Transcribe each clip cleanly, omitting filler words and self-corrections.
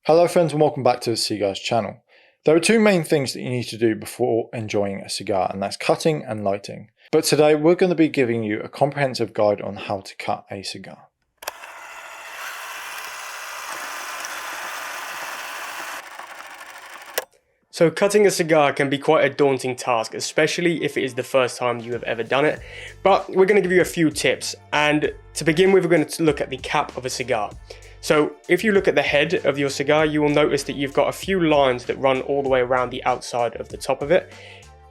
Hello friends and welcome back to the C.Gars channel. There are two main things that you need to do before enjoying a cigar, and that's cutting and lighting. But today we're going to be giving you a comprehensive guide on how to cut a cigar. So cutting a cigar can be quite a daunting task, especially if it is the first time you have ever done it. But we're going to give you a few tips, and to begin with we're going to look at the cap of a cigar. So if you look at the head of your cigar, you will notice that you've got a few lines that run all the way around the outside of the top of it.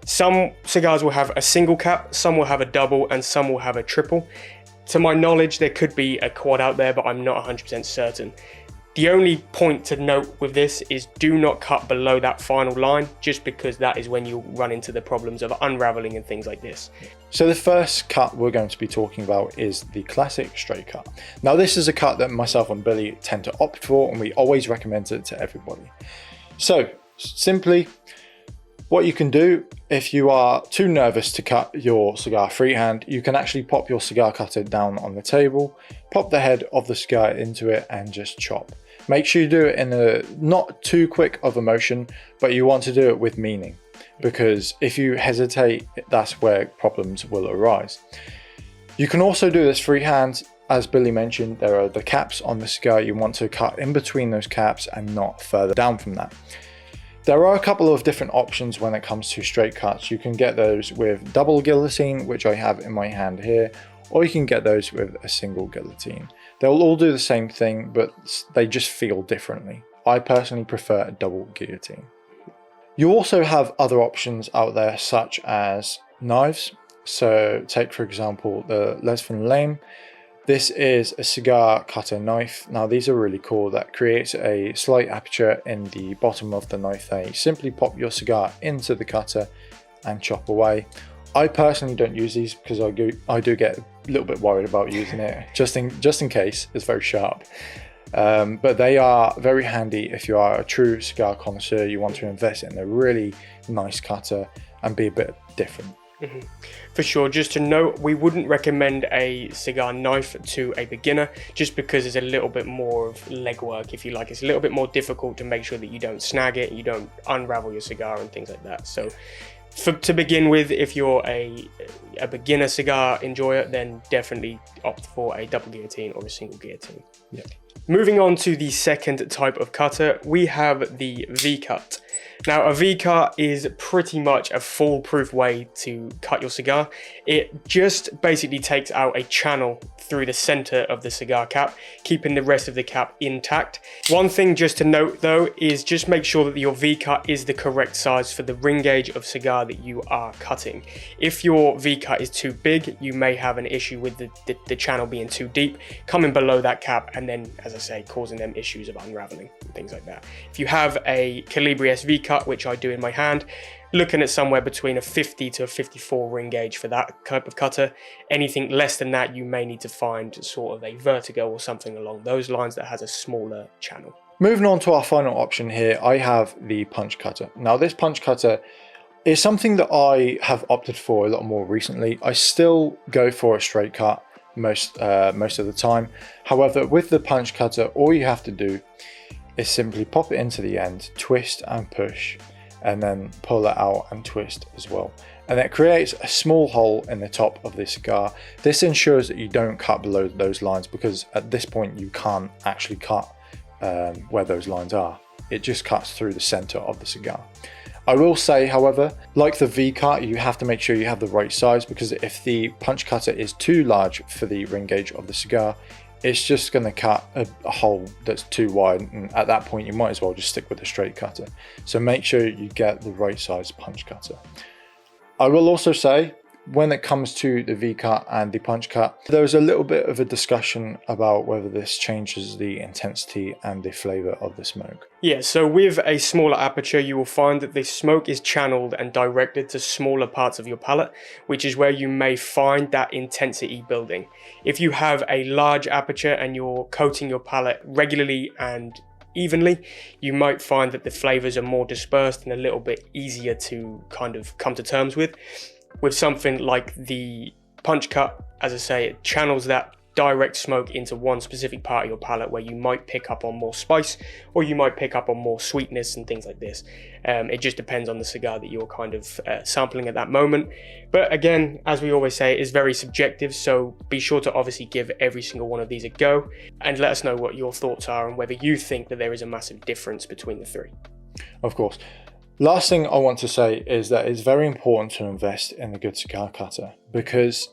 Some cigars will have a single cap, some will have a double, and some will have a triple. To my knowledge, there could be a quad out there, but I'm not 100% certain. The only point to note with this is do not cut below that final line, just because that is when you'll run into the problems of unraveling and things like this. So the first cut we're going to be talking about is the classic straight cut. Now this is a cut that myself and Billy tend to opt for, and we always recommend it to everybody. So simply, what you can do if you are too nervous to cut your cigar freehand, you can actually pop your cigar cutter down on the table, pop the head of the cigar into it and just chop. Make sure you do it in a not too quick of a motion, but you want to do it with meaning, because if you hesitate, that's where problems will arise. You can also do this freehand. As Billy mentioned, there are the caps on the cigar. You want to cut in between those caps and not further down from that. There are a couple of different options when it comes to straight cuts. You can get those with double guillotine, which I have in my hand here, or you can get those with a single guillotine. They'll all do the same thing, but they just feel differently. I personally prefer a double guillotine. You also have other options out there, such as knives. So take for example the Les Fin Lame. This is a cigar cutter knife. Now these are really cool. That creates a slight aperture in the bottom of the knife there. You simply pop your cigar into the cutter and chop away. I personally don't use these because I do get a little bit worried about using it just in case. It's very sharp. But they are very handy if you are a true cigar connoisseur. You want to invest in a really nice cutter and be a bit different. For sure, just to note, we wouldn't recommend a cigar knife to a beginner just because it's a little bit more of legwork, if you like. It's a little bit more difficult to make sure that you don't snag it, you don't unravel your cigar and things like that. So to begin with, if you're a beginner cigar enjoyer, then definitely opt for a double guillotine or a single guillotine. Yeah. Moving on to the second type of cutter, we have the Vcut. Now a Vcut is pretty much a foolproof way to cut your cigar. It just basically takes out a channel through the center of the cigar cap, keeping the rest of the cap intact. One thing just to note though is just make sure that your Vcut is the correct size for the ring gauge of cigar that you are cutting. If your Vcut is too big, you may have an issue with the channel being too deep, coming below that cap, and then, as I say, causing them issues of unraveling and things like that. If you have a Calibri S Vcut, which I do in my hand, looking at somewhere between a 50 to a 54 ring gauge for that type of cutter. Anything less than that, you may need to find sort of a Vertigo or something along those lines that has a smaller channel. Moving on to our final option here, I have the punch cutter. Now this punch cutter is something that I have opted for a lot more recently. I still go for a straight cut most of the time. However, with the punch cutter, all you have to do is simply pop it into the end, twist and push, and then pull it out and twist as well. And it creates a small hole in the top of the cigar. This ensures that you don't cut below those lines, because at this point you can't actually cut where those lines are. It just cuts through the center of the cigar. I will say, however, like the Vcut, you have to make sure you have the right size, because if the punch cutter is too large for the ring gauge of the cigar, it's just going to cut a hole that's too wide, and at that point you might as well just stick with a straight cutter. So make sure you get the right size punch cutter. I will also say, when it comes to the Vcut and the punch cut, there was a little bit of a discussion about whether this changes the intensity and the flavor of the smoke. Yeah, so with a smaller aperture, you will find that the smoke is channeled and directed to smaller parts of your palate, which is where you may find that intensity building. If you have a large aperture and you're coating your palate regularly and evenly, you might find that the flavors are more dispersed and a little bit easier to kind of come to terms with. With something like the punch cut, as I say, it channels that direct smoke into one specific part of your palate where you might pick up on more spice or you might pick up on more sweetness and things like this. It just depends on the cigar that you're kind of sampling at that moment. But again, as we always say, it's very subjective, so be sure to obviously give every single one of these a go and let us know what your thoughts are and whether you think that there is a massive difference between the three. Of course. Last thing I want to say is that it's very important to invest in a good cigar cutter, because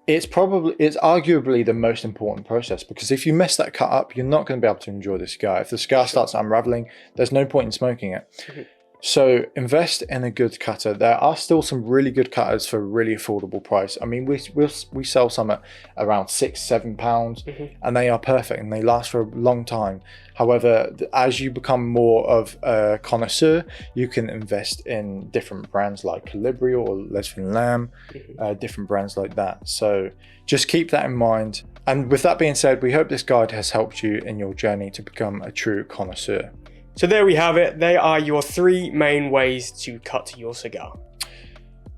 it's arguably the most important process, because if you mess that cut up, you're not going to be able to enjoy the cigar. If the cigar starts unraveling, there's no point in smoking it. So invest in a good cutter. There are still some really good cutters for a really affordable price. I mean, we sell some at around £6-7 and they are perfect and they last for a long time. However, as you become more of a connoisseur, you can invest in different brands like Calibri or Lesbian Lamb, different brands like that. So just keep that in mind. And with that being said, we hope this guide has helped you in your journey to become a true connoisseur. So there we have it. They are your three main ways to cut your cigar.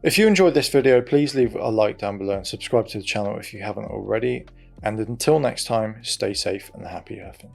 If you enjoyed this video, please leave a like down below and subscribe to the channel if you haven't already. And until next time, stay safe and happy earthing.